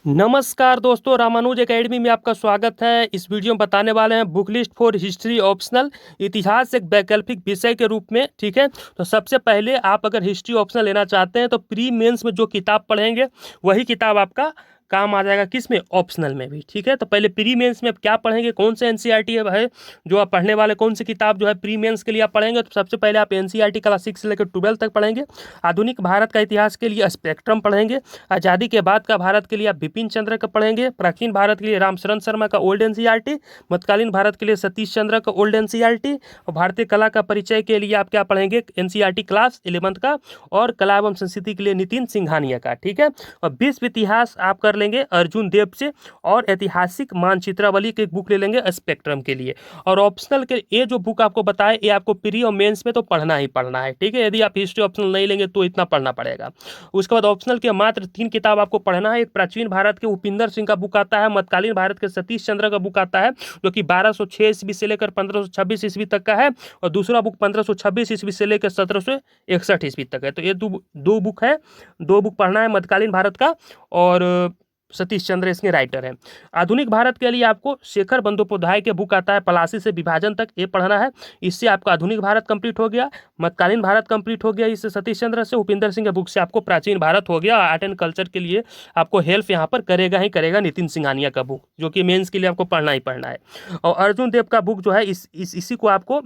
नमस्कार दोस्तों, रामानुज एकेडमी में आपका स्वागत है। इस वीडियो में बताने वाले हैं book list for history optional, इतिहास एक वैकल्पिक विषय के रूप में। ठीक है, तो सबसे पहले आप अगर हिस्ट्री ऑप्शनल लेना चाहते हैं तो प्री मेंस में जो किताब पढ़ेंगे वही किताब आपका काम आ जाएगा किस में, ऑप्शनल में भी। ठीक है, तो पहले प्री मेंस में आप क्या पढ़ेंगे, कौन से एनसीईआरटी है जो आप पढ़ने वाले, कौन सी किताब जो है प्री मेंस के लिए आप पढ़ेंगे। तो सबसे पहले आप एनसीईआरटी क्लास 6 से लेकर 12 तक पढ़ेंगे। आधुनिक भारत का इतिहास के लिए स्पेक्ट्रम पढ़ेंगे। आज़ादी के बाद का भारत के लिए आप बिपिन चंद्र का पढ़ेंगे। प्राचीन भारत के लिए रामशरण शर्मा का ओल्ड एनसीईआरटी। मध्यकालीन भारत के लिए सतीश चंद्र का ओल्ड एनसीईआरटी। और भारतीय कला का परिचय के लिए आप क्या पढ़ेंगे, एनसीईआरटी क्लास 11 का। और कला एवं संस्कृति के लिए नितिन सिंघानिया का। ठीक है, और विश्व इतिहास आप कर लेंगे अर्जुन देव से। और ऐतिहासिक मानचित्रावली की एक बुक ले लेंगे स्पेक्ट्रम के लिए। और ऑप्शनल के ये जो बुक आपको बताए ये आपको प्री और मेंस में तो पढ़ना ही पढ़ना है। ठीक है, यदि आप हिस्ट्री ऑप्शनल नहीं लेंगे तो इतना पढ़ना पड़ेगा। उसके बाद ऑप्शनल के मात्र 3 किताब आपको पढ़ना है। एक प्राचीन भारत के उपिंदर सिंह का बुक आता है। मध्यकालीन भारत के सतीश चंद्र का बुक आता है जो कि 1206 ईस्वी से लेकर 1526 ईस्वी तक का है। और दूसरा बुक 1526 ईस्वी से लेकर 1761 ईस्वी तक है। तो ये दो बुक है, 2 बुक पढ़ना है मध्यकालीन भारत का। और सतीश चंद्र इसके राइटर हैं। आधुनिक भारत के लिए आपको शेखर बंदोपाध्याय के बुक आता है पलासी से विभाजन तक, ये पढ़ना है। इससे आपका आधुनिक भारत कंप्लीट हो गया, मध्यकालीन भारत कंप्लीट हो गया इससे सतीश चंद्र से। उपिंदर सिंह के बुक से आपको प्राचीन भारत हो गया। आर्ट एंड कल्चर के लिए आपको हेल्प यहाँ पर करेगा ही करेगा नितिन सिंघानिया का बुक, जो कि मेंस के लिए आपको पढ़ना ही पढ़ना है। और अर्जुन देव का बुक जो है इसी को आपको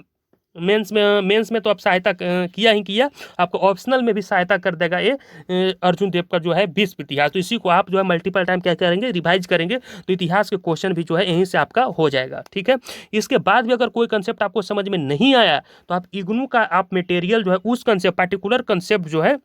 मेंस में तो आप सहायता किया ही किया, आपको ऑप्शनल में भी सहायता कर देगा ये अर्जुन देव का जो है विश्व इतिहास। तो इसी को आप जो है मल्टीपल टाइम क्या करेंगे, रिवाइज करेंगे, तो इतिहास के क्वेश्चन भी जो है यहीं से आपका हो जाएगा। ठीक है, इसके बाद भी अगर कोई कंसेप्ट आपको समझ में नहीं आया तो आप इग्नू का आप मटेरियल जो है उस कंसेप्ट पर्टिकुलर कंसेप्ट जो है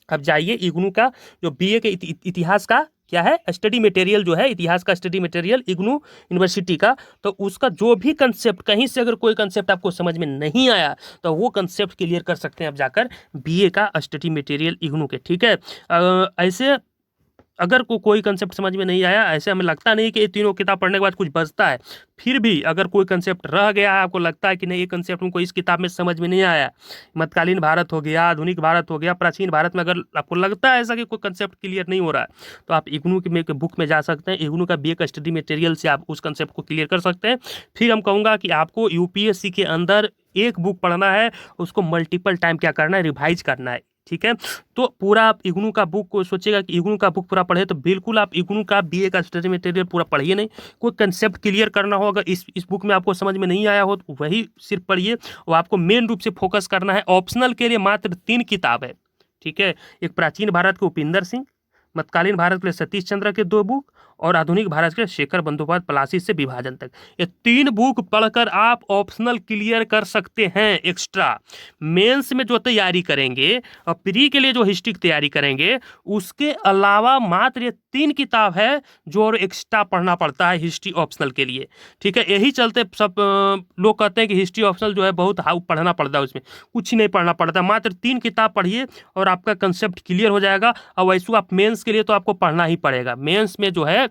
अब जाइए इग्नू का जो बीए के इतिहास का क्या है स्टडी मटेरियल जो है, इतिहास का स्टडी मटेरियल इग्नू यूनिवर्सिटी का। तो उसका जो भी कंसेप्ट कहीं से अगर कोई कंसेप्ट आपको समझ में नहीं आया तो वो कंसेप्ट क्लियर कर सकते हैं आप जाकर बीए का स्टडी मटेरियल इग्नू के। ठीक है, ऐसे अगर कोई कंसेप्ट समझ में नहीं आया, ऐसे हमें लगता नहीं कि ये तीनों किताब पढ़ने के बाद कुछ बचता है। फिर भी अगर कोई कंसेप्ट रह गया है, आपको लगता है कि नहीं ये कंसेप्ट हमको इस किताब में समझ में नहीं आया, मध्यकालीन भारत हो गया, आधुनिक भारत हो गया, प्राचीन भारत में अगर आपको लगता है ऐसा कि कोई कंसेप्ट क्लियर नहीं हो रहा है तो आप इग्नू के बुक में जा सकते हैं। इग्नू का बीए का स्टडी मटेरियल से आप उस कंसेप्ट को क्लियर कर सकते हैं। फिर हम कहूँगा कि आपको यूपीएससी के अंदर एक बुक पढ़ना है, उसको मल्टीपल टाइम क्या करना है, रिवाइज करना है। ठीक है, तो पूरा आप इग्नू का बुक को सोचेगा कि इग्नू का बुक पूरा पढ़े तो बिल्कुल आप इग्नू का बीए का स्टडी मटेरियल पूरा पढ़िए नहीं। कोई कंसेप्ट क्लियर करना हो, अगर इस बुक में आपको समझ में नहीं आया हो तो वही सिर्फ पढ़िए। और आपको मेन रूप से फोकस करना है, ऑप्शनल के लिए मात्र 3 किताब है। ठीक है, एक प्राचीन भारत के उपिंदर सिंह, मध्यकालीन भारत के लिए सतीश चंद्र के 2 बुक, और आधुनिक भारत के शेखर बंदोपाध्याय पलासी से विभाजन तक। ये 3 बुक पढ़कर आप ऑप्शनल क्लियर कर सकते हैं। एक्स्ट्रा मेंस में जो तैयारी करेंगे और प्री के लिए जो हिस्ट्री की तैयारी करेंगे उसके अलावा मात्र ये 3 किताब है जो और एक्स्ट्रा पढ़ना पड़ता है हिस्ट्री ऑप्शनल के लिए। ठीक है, यही चलते सब लोग कहते हैं कि हिस्ट्री ऑप्शनल जो है बहुत हाउ पढ़ना पड़ता है, उसमें कुछ नहीं पढ़ना पड़ता। मात्र 3 किताब पढ़िए और आपका कंसेप्ट क्लियर हो जाएगा। और वैसे आप मेंस के लिए तो आपको पढ़ना ही पड़ेगा। मेंस में जो है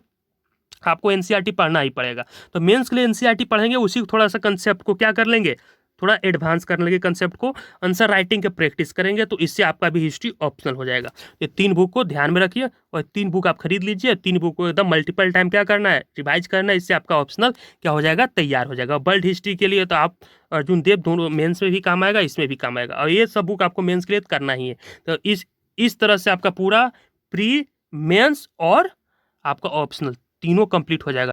आपको एनसीईआरटी पढ़ना ही पड़ेगा। तो मेंस के लिए एनसीईआरटी पढ़ेंगे, उसी को थोड़ा सा कंसेप्ट को क्या कर लेंगे, थोड़ा एडवांस कर लेंगे कंसेप्ट को, आंसर राइटिंग के प्रैक्टिस करेंगे, तो इससे आपका भी हिस्ट्री ऑप्शनल हो जाएगा। ये 3 बुक को ध्यान में रखिए और 3 बुक आप खरीद लीजिए। 3 बुक को एकदम मल्टीपल टाइम क्या करना है, रिवाइज करना है, इससे आपका ऑप्शनल क्या हो जाएगा, तैयार हो जाएगा। वर्ल्ड हिस्ट्री के लिए तो आप अर्जुन देव दोनों मेंस में भी काम आएगा, इसमें भी काम आएगा, और ये सब बुक आपको मेंस के लिए करना ही है। तो इस तरह से आपका पूरा प्री, मेंस और आपका ऑप्शनल तीनों कंप्लीट हो जाएगा।